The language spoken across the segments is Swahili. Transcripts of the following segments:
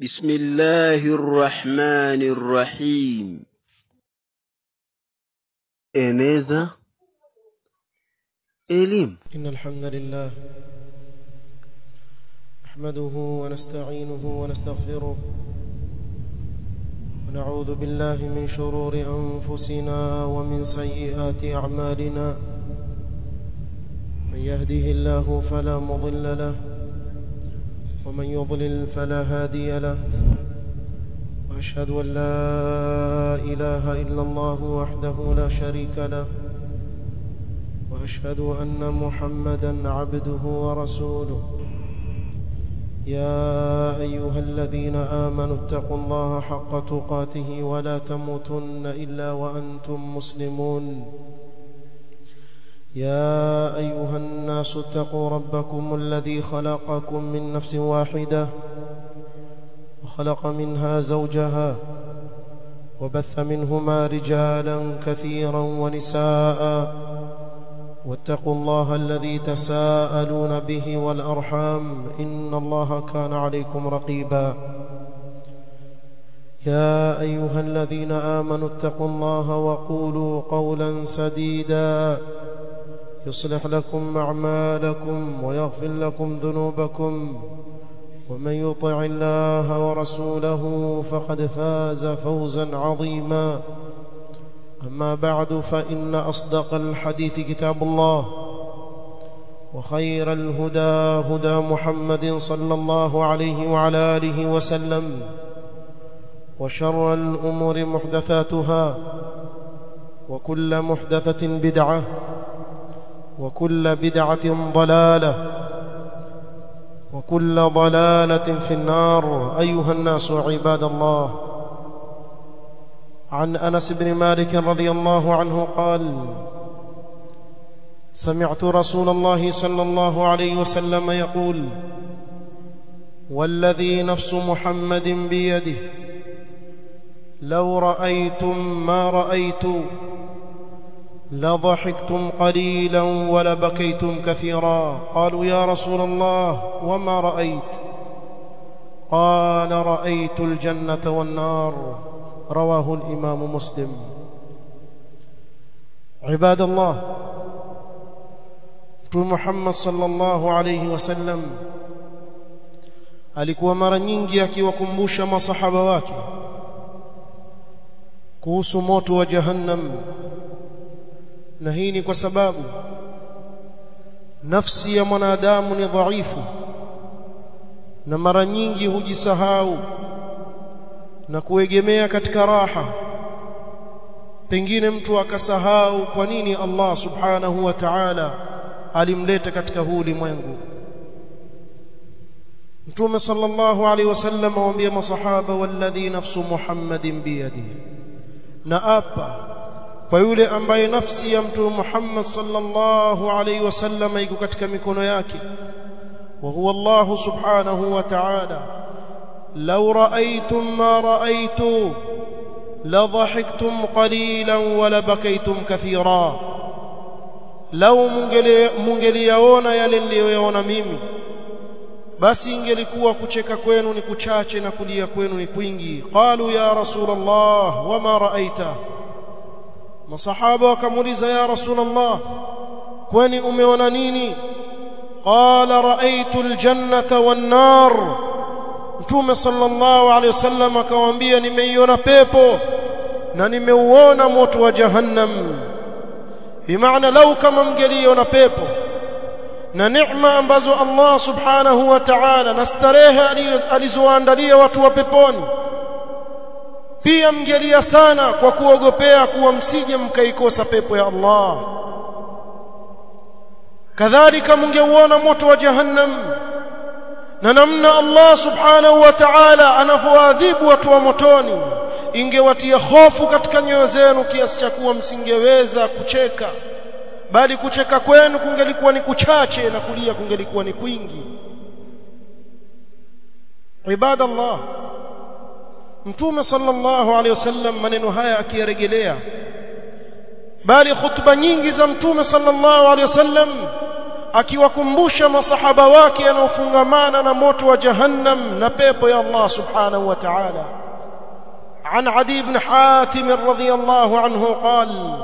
بسم الله الرحمن الرحيم. Eneza elimu. إن الحمد لله نحمده ونستعينه ونستغفره ونعوذ بالله من شرور أنفسنا ومن سيئات أعمالنا. من يهده الله فلا مضل له ومن يضلل فلا هادي له. وأشهد أن لا إله إلا الله وحده لا شريك له وأشهد أن محمدًا عبده ورسوله. يا أيها الذين آمنوا اتقوا الله حق تقاته ولا تموتن إلا وأنتم مسلمون. يا أيها الناس اتقوا ربكم الذي خلقكم من نفس واحدة وخلق منها زوجها وبث منهما رجالا كثيرا ونساء. واتقوا الله الذي تساءلون به والأرحام إن الله كان عليكم رقيبا. يا أيها الذين آمنوا اتقوا الله وقولوا قولا سديدا يصلح لكم أعمالكم ويغفر لكم ذنوبكم ومن يطع الله ورسوله فقد فاز فوزا عظيما. أما بعد فإن أصدق الحديث كتاب الله وخير الهدى هدى محمد صلى الله عليه وعلى آله وسلم وشر الأمور محدثاتها وكل محدثة بدعة وكل بدعة ضلالة وكل ضلالة في النار. أيها الناس عباد الله، عن أنس بن مالك رضي الله عنه قال: سمعت رسول الله صلى الله عليه وسلم يقول: والذي نفس محمد بيده لو رأيتم ما رأيت لضحكتم قليلا ولبكيتم كثيرا. قالوا: يا رسول الله وما رأيت؟ قال: رأيت الجنة والنار. رواه الإمام مسلم. عباد الله، Mtume Muhammad sallallahu alayhi wasallam alikuwa mara nyingi akiwakumbusha masahaba wake kuhusu moto wa jahannam, na hii ni kwa sababu nafsi ya mwanadamu ni dhaifu na mara nyingi hujisahau na kuegemea katika raha. Pengine mtu akasahau kwa nini Allah subhanahu wa ta'ala alimleta katika huu ulimwengu. Mtume sallallahu alaihi wasallam awaambia masahaba: walladhi nafsu Muhammadin biyadihi, na apa kwa yule ambaye nafsi ya Mtume Muhammad sallallahu alaihi wasallam iko katika mikono yake, wa huwa Allah subhanahu wa ta'ala, law ra'aytum ma ra'aytu ladhahiktum qalilan wa labakaytum kathira. Law mungeliyaona yale niliyoyaona mimi, basi ingelikuwa kucheka kwenu ni kuchache na kulia kwenu ni kwingi. Qalu: ya Rasulullah wama ra'aita? Masahaba wakamuuliza: ya Rasulullah, kwani umeona nini? Qala: ra'aytu aljannata wan nar. Mtume sallallahu alayhi wasallam akawaambia: nimeiona pepo na nimeuona moto wa jahannam. Bimaana lau kama mngeliona pepo na neema ambazo Allah subhanahu wa ta'ala na starehe alizoandalia watu wa peponi, pia mngelia sana kwa kuogopea kuwa msije mkaikosa pepo ya Allah. Kadhalika mngeuona moto wa jahannam na namna Allah subhanahu wa ta'ala anavyoadhibu watu wa motoni, ingewatia hofu katika nyoyo zenu kiasi cha kuwa msingeweza kucheka, bali kucheka kwenu kungelikuwa ni kuchache na kulia kungelikuwa ni kwingi. Ibadallah, Mtume sallallahu alaihi wasallam maneno haya akiyarejelea, bali khutba nyingi za Mtume sallallahu alaihi wasallam akiwakumbusha masahaba wake yanaofungamana na moto wa jahannam na pepo ya Allah subhanahu wa ta'ala. عن عدي بن حاتم رضي الله عنه قال: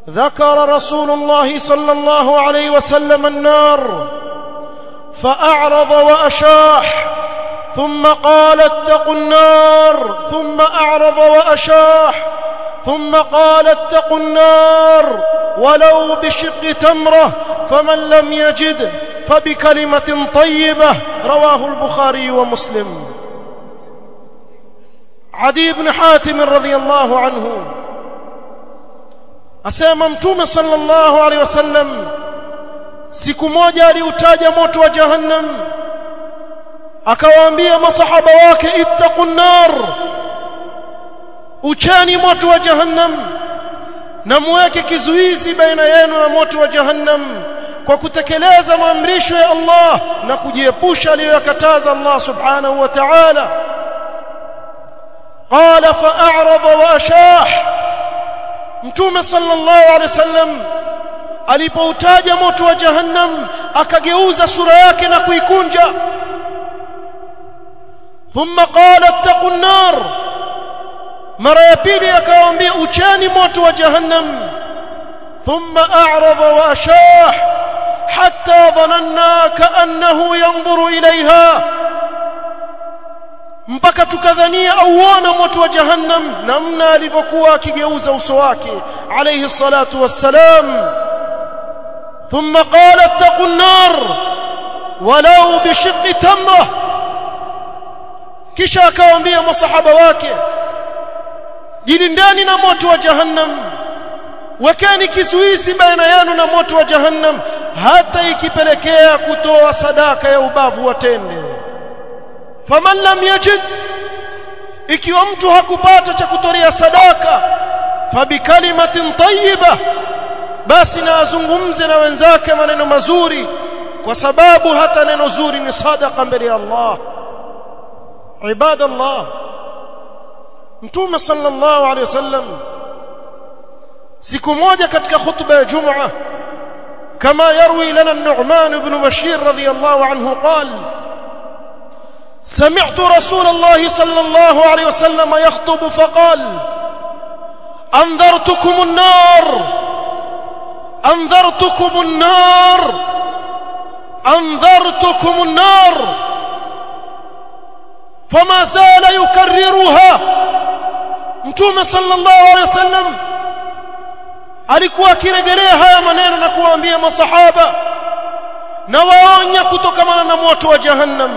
ذكر رسول الله صلى الله عليه وسلم النار فأعرض وأشاح ثم قال: اتقوا النار، ثم أعرض وأشاح ثم قال: اتقوا النار ولو بشق تمرة، فمن لم يجد فبكلمة طيبة. رواه البخاري ومسلم. عدي بن حاتم رضي الله عنه asema Mtume sallallahu alaihi wasallam siku moja aliutaja moto wa jahannam, akawaambia masahaba wake: ittaqun nar, ucheni moto wa jahannam na muweke kizuizi baina yenu na moto wa jahannam kwa kutekeleza maamrisho ya Allah na kujiepusha aliyokataza Allah subhanahu wa ta'ala. qala fa'arada wa ashah, Mtume sallallahu alaihi wasallam alipoutaja moto wa jahannam akageuza sura yake na kuikunja. thumma qala ittaqun nar, mara ya pili akawaambia ucheni moto wa jahannam. thumma a'rada wa ashah hatta dhananna ka'annahu yanzuru ilayha, mpaka tukadhania auona moto wa jahannam namna alivyokuwa akigeuza uso wake alayhi salatu wassalam. thumma qala ittaqun nar walau bishiqqi tamra, kisha akawaambia masahaba wake: jilindeni na moto wa jahannam, wekeni kizuizi baina yenu na moto wa jahannam, hata ikipelekea kutoa sadaka ya ubavu wa tende. faman lam yajid, ikiwa mtu hakupata cha kutolea sadaka, fabikalimatin tayyiba, basi na azungumze na wenzake maneno mazuri, kwa sababu hata neno zuri ni sadaka mbele ya Allah. Ibadallah, Mtume sallallahu alaihi wasallam siku moja katika khutba ya Jum'a, kama yarwi lana an-Nu'man ibn Bashir radiyallahu anhu qala: سمعت رسول الله صلى الله عليه وسلم يخطب فقال: أنذرتكم النار، أنذرتكم النار، أنذرتكم النار، فما زال يكررها. Mtume sallallahu alaihi wasallam alikuwa akirejelea haya maneno na kuwaambia masahaba na waonya kutokana na moto wa jahannam,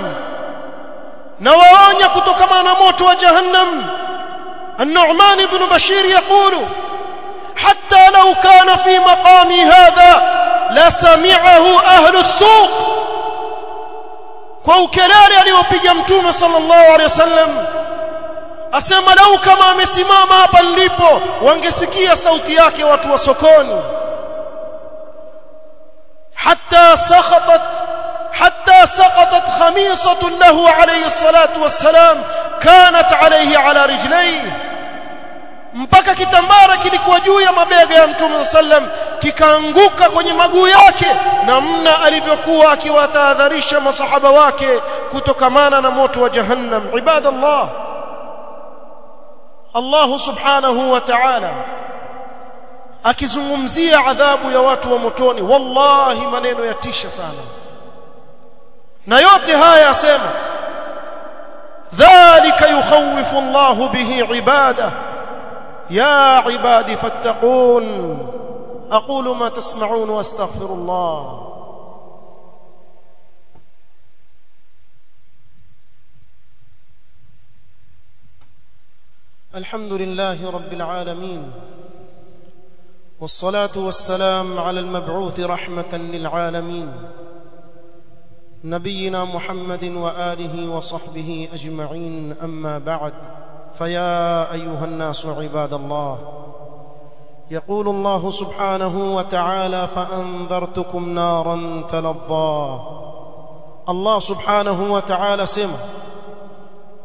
na waonya kutokana na moto wa jahannam. النعمان بن بشير يقول: حتى لو كان في مقامي هذا لسمعه أهل السوق. kwa ukelele aliopiga Mtume sallallahu alaihi wasallam, asema lau kama amesimama hapa nilipo wangesikia sauti yake watu wa sokoni. حتى سقطت خميصة له عليه الصلاة والسلام كانت عليه على رجليه, mpaka kitambara kilikuwa juu ya mabega ya Mtume sallam kikaanguka kwenye maguu yake, namna alivyokuwa akiwatahadharisha masahaba wake kutokamana na moto wa jahannam. Ibadallah, Allah subhanahu wa ta'ala akizungumzia adhabu ya watu wa motoni, wallahi maneno yatisha sana. na yote haya asema: dhalika yukhawifu Allahu bihi ibada ya ibadi fattaqun. aqulu ma tasma'un wa astaghfirullah. alhamdulillahi rabbil alamin, والصلاة والسلام على المبعوث رحمة للعالمين نبينا محمد وآله وصحبه أجمعين. أما بعد، فيا أيها الناس عباد الله، يقول الله سبحانه وتعالى: فأنذرتكم نارا تلظى. الله سبحانه وتعالى سمع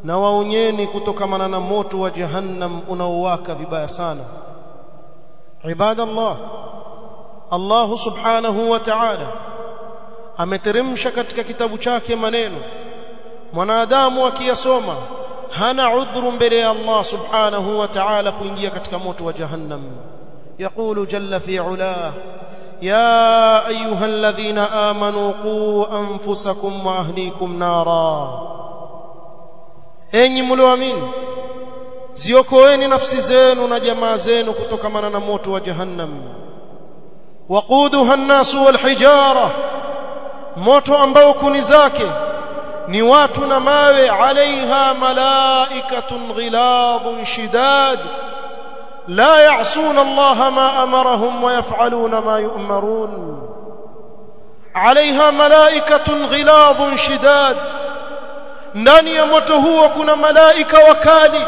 نواونيني كتكمنا نموت وجهنم أنواك vibaya sana. عباد الله، Allah subhanahu wa ta'ala ameteremsha katika kitabu chake maneno mwanadamu akiyasoma hana udhuru mbele ya Allah subhanahu wa ta'ala kuingia katika moto wa jahannam. Yaqulu jalla fi 'ulah ya ayyuhalladhina amanu qu anfusakum wa ahlikum nara, enyi mlioamini ziokoeni nafsi zenu na jamaa zenu kutokamana na moto wa jahannam. Waquduha an-nasu wal hijara, moto ambao kuni zake ni watu na mawe. Alaiha malaikatun ghiladun shidad la ya'suna Allah ma amarahum wa yaf'aluna ma yu'marun. Alaiha malaikatun ghiladun shidad, ndani ya moto huo kuna malaika wakali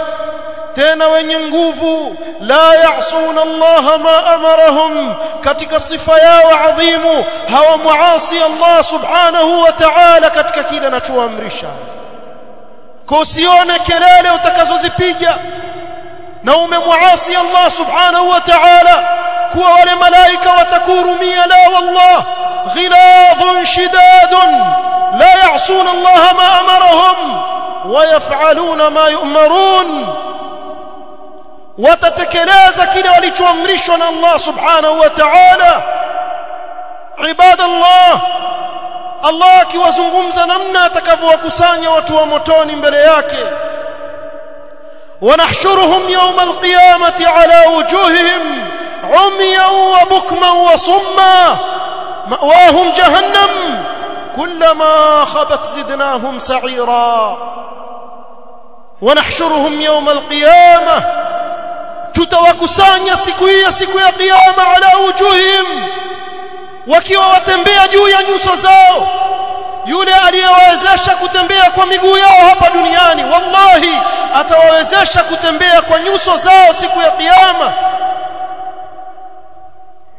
tena wenye nguvu. La ya'suna Allah ma amarahum, katika sifa yao adhimu hawamuasi Allah subhanahu wa ta'ala katika kile anachoamrisha. Usione kelele utakazozipiga na umemuasi Allah subhanahu wa ta'ala kuwa wale malaika watakurumia. La wallah, ghiladun shidadun la ya'suna Allah ma amarahum wa yaf'aluna ma yu'marun, watatekeleza kile walichoamrishwa na Allah subhanahu wa ta'ala. Ibadallah, Allah akiwazungumza namna atakavyowakusanya watu wa motoni mbele yake, wanahshuruhum yawm alqiyamati ala wujuhihim umyan wa bukman wa summa ma'wahum jahannam kullama khabat zidnahum sa'ira. Wanahshuruhum yawm alqiyamah, tutawakusanya siku hiyo, siku ya kiyama, ala wujuhim, wakiwa watembea juu ya nyuso zao. Yule aliyewawezesha kutembea kwa miguu yao hapa duniani, wallahi atawawezesha kutembea kwa nyuso zao siku ya kiyama.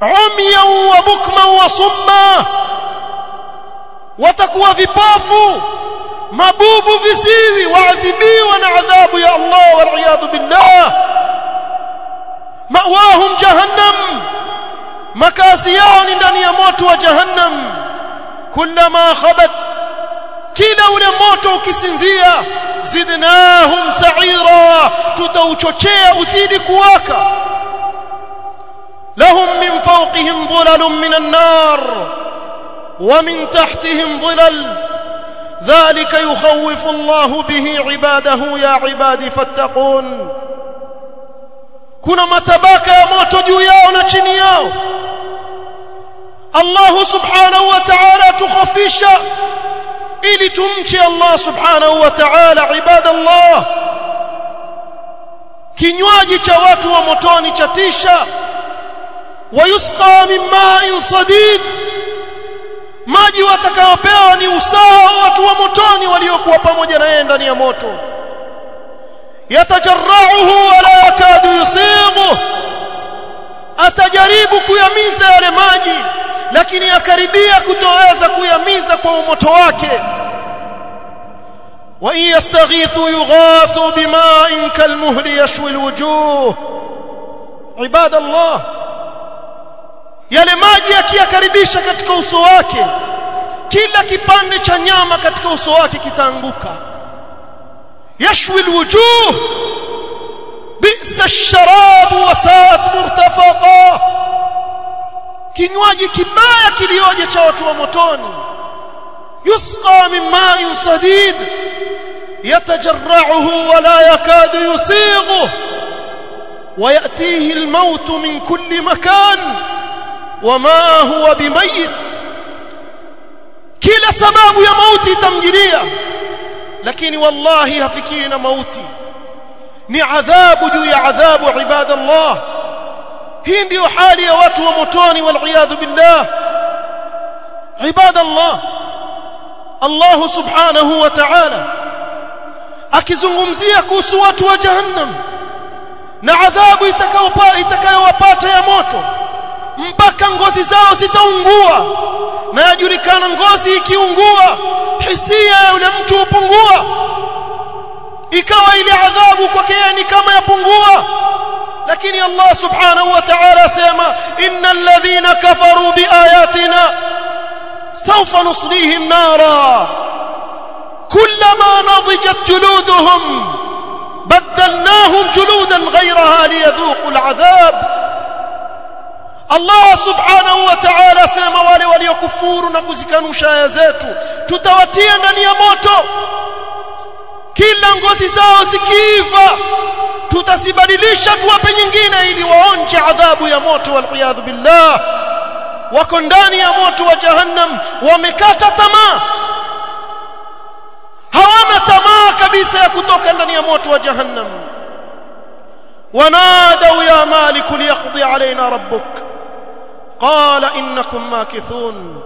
Umyan wa bukman wa summa, watakuwa vipofu, mabubu, visiwi, waadhibiwa na adhabu ya Allah wal iyad billah. Ma'wahum jahannam, makazi yao ni ndani ya moto wa jahannam. Kullama khabat, kila ule moto ukisinzia, zidnahum sa'ira, tutauchochea uzidi kuwaka. Lahum min fawqihim dhulalun minan nar wa min tahtihim dhulal, dhalika yukhawifu Allahu bihi ibadahu ya ibadi fattaqun. Kuna matabaka ya moto juu yao na chini yao. Allah subhanahu wa ta'ala tukhafisha ili tumche Allah subhanahu wa ta'ala. Ibadallah, kinywaji cha watu wa motoni chatisha. Wayusqa min ma'in sadid, maji watakayopewa ni usawa wa watu wa motoni waliokuwa pamoja na yeye ndani ya moto. Yatajarra'uhu wa la yakadu yusighu, atajaribu kuyamiza yale maji lakini akaribia kutoweza kuyamiza kwa moto wake. Wa in yastaghithu yughathu bima'in kalmuhli yashwi alwujuh. Ibadallah, yale maji yakiyakaribisha katika uso wake, kila kipande cha nyama katika uso wake kitaanguka. Yashwi alwujuh, bi'sa ash-sharab wa sa'at murtafaqa, kinywaji kibaya kilioje cha watu wa motoni. Yusqa min ma'in sadid yatajarra'uhu wa la yakadu yusighu wa ya'tihi al-maut min kulli makan wa ma huwa bimayit, kila sababu ya mauti itamjilia, lakini wallahi hafikii na mauti. Ni adhabu juu ya adhabu. Ibadallah, hii ndio hali ya watu wa motoni wal iyad billah. Ibadallah, Allah subhanahu wa ta'ala akizungumzia kuhusu watu wa jahannam na adhabu itakayowapata ya moto, mpaka ngozi zao zitaungua. Na yajulikana ngozi ikiungua, hisia ya yule mtu hupungua, ikawa ile adhabu kwake ni kama yapungua. lakini Allah subhanahu wa ta'ala asema innal ladhina kafaru biayatina sawfa nuslihim nara kullama nadijat juluduhum badalnahum juludan ghayraha liyadhuqu al'adhab. Allah subhanahu wa ta'ala asema wale waliokufuru na kuzikanusha aya zetu tutawatia ndani ya moto, kila ngozi zao zikiiva tutazibadilisha tuwape nyingine ili waonje adhabu ya moto. Wal'iyadhu billah, wako ndani ya moto wa jahannam, wamekata tamaa, hawana tamaa kabisa ya kutoka ndani ya moto wa jahannam. wanadau ya malik liyaqdi alaina rabbuk qala innakum makithun.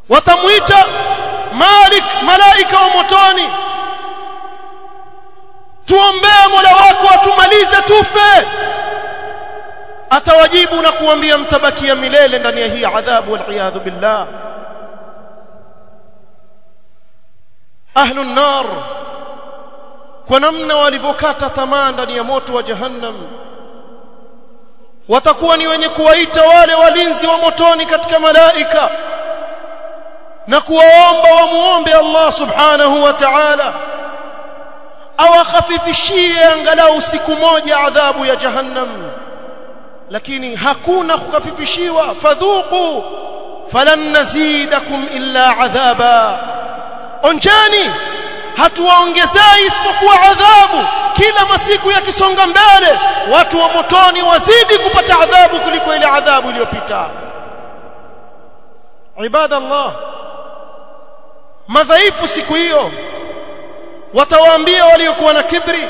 watamuita Malik, malaika wa motoni, tuombee Mola wako atumalize tufe. Atawajibu na kuambia mtabakia milele ndani ya hii adhabu. Wal'iyadhu billah. Ahlun nar kwa namna walivyokata tamaa ndani ya moto wa jahannam, watakuwa ni wenye kuwaita wale walinzi wa motoni katika malaika na kuwaomba wamuombe Allah subhanahu wa ta'ala awakhafifishie angalau siku moja adhabu ya jahannam, lakini hakuna kukhafifishiwa. fadhuqu falan nazidakum illa adhaba, onjani hatuwaongezei isipokuwa adhabu. Kila masiku yakisonga mbele watu wa motoni wazidi kupata adhabu kuliko ile adhabu iliyopita. Ibadallah, madhaifu siku hiyo watawaambia waliokuwa na kibri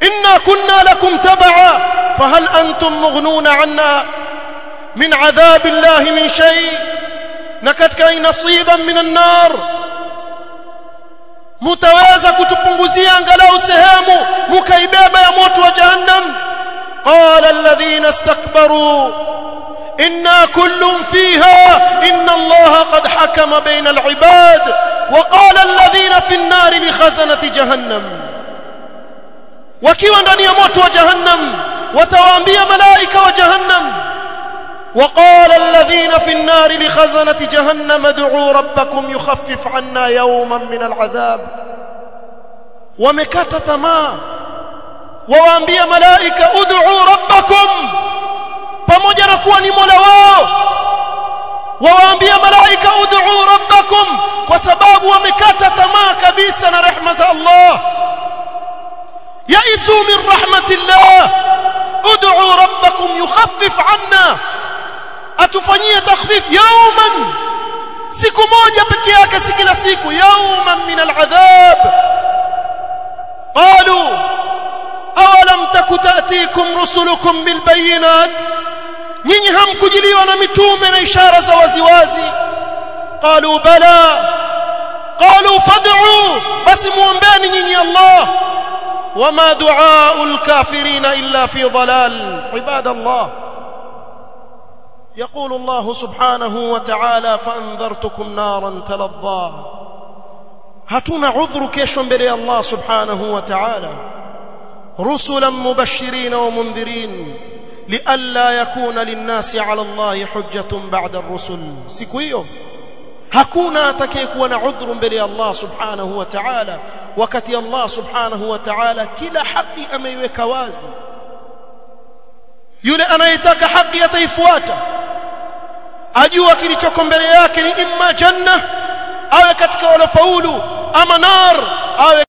inna kunna lakum tab'a fahal antum mughnuna 'anna min 'adhabi Allahi min shay, na katika nasiban min an-nar, mutaweza kutupunguzia angalau sehemu mukaibeba ya moto wa jahannam. qala alladhina istakbaru inna kullun fiha inna Allaha qad hakama bayna al-ibad wa qala alladhina fi an-nar li khazanati jahannam. wakiwa ndani ya moto wa jahannam watawaambia malaika wa jahannam وقال الذين في النار لخزنة جهنم ادعوا ربكم يخفف عنا يوما من العذاب. ومكت تمام wawaambia malaika ud'u rabbakum, pamoja na kuwa ni Mola wao wawaambia malaika ud'u rabbakum, kwa sababu wamekata tamaa kabisa na rehema za Allah. yaisu min rahmatillah, ud'u rabbakum yukhaffif 'anna, atufanyie takhfif yawman, siku moja pekee yake, si kila siku. yawman min al'adhab. qalu awalam takutatikum rusulukum bilbayinat, nyinyi hamkujiliwa na mitume na ishara za waziwazi? qalu bala. qalu fad'u, basi muombeeni nyinyi Allah. wama du'aul kafirina illa fi dhalal. ibadallah, يقول الله سبحانه وتعالى فأنذرتكم نارا تلظى. هاتونا عذر كيشون بلي الله سبحانه وتعالى رسلا مبشرين ومنذرين لئلا يكون للناس على الله حجة بعد الرسل. سكويو hakuna atakayekuwa na udhuru mbele ya Allah subhanahu wa ta'ala, wakati Allah subhanahu wa ta'ala kila haki ameiweka wazi. yule anayetaka haki ataifuata, ajua kilichoko mbele yake ni imma janna, awe katika wala faulu, ama nar, awe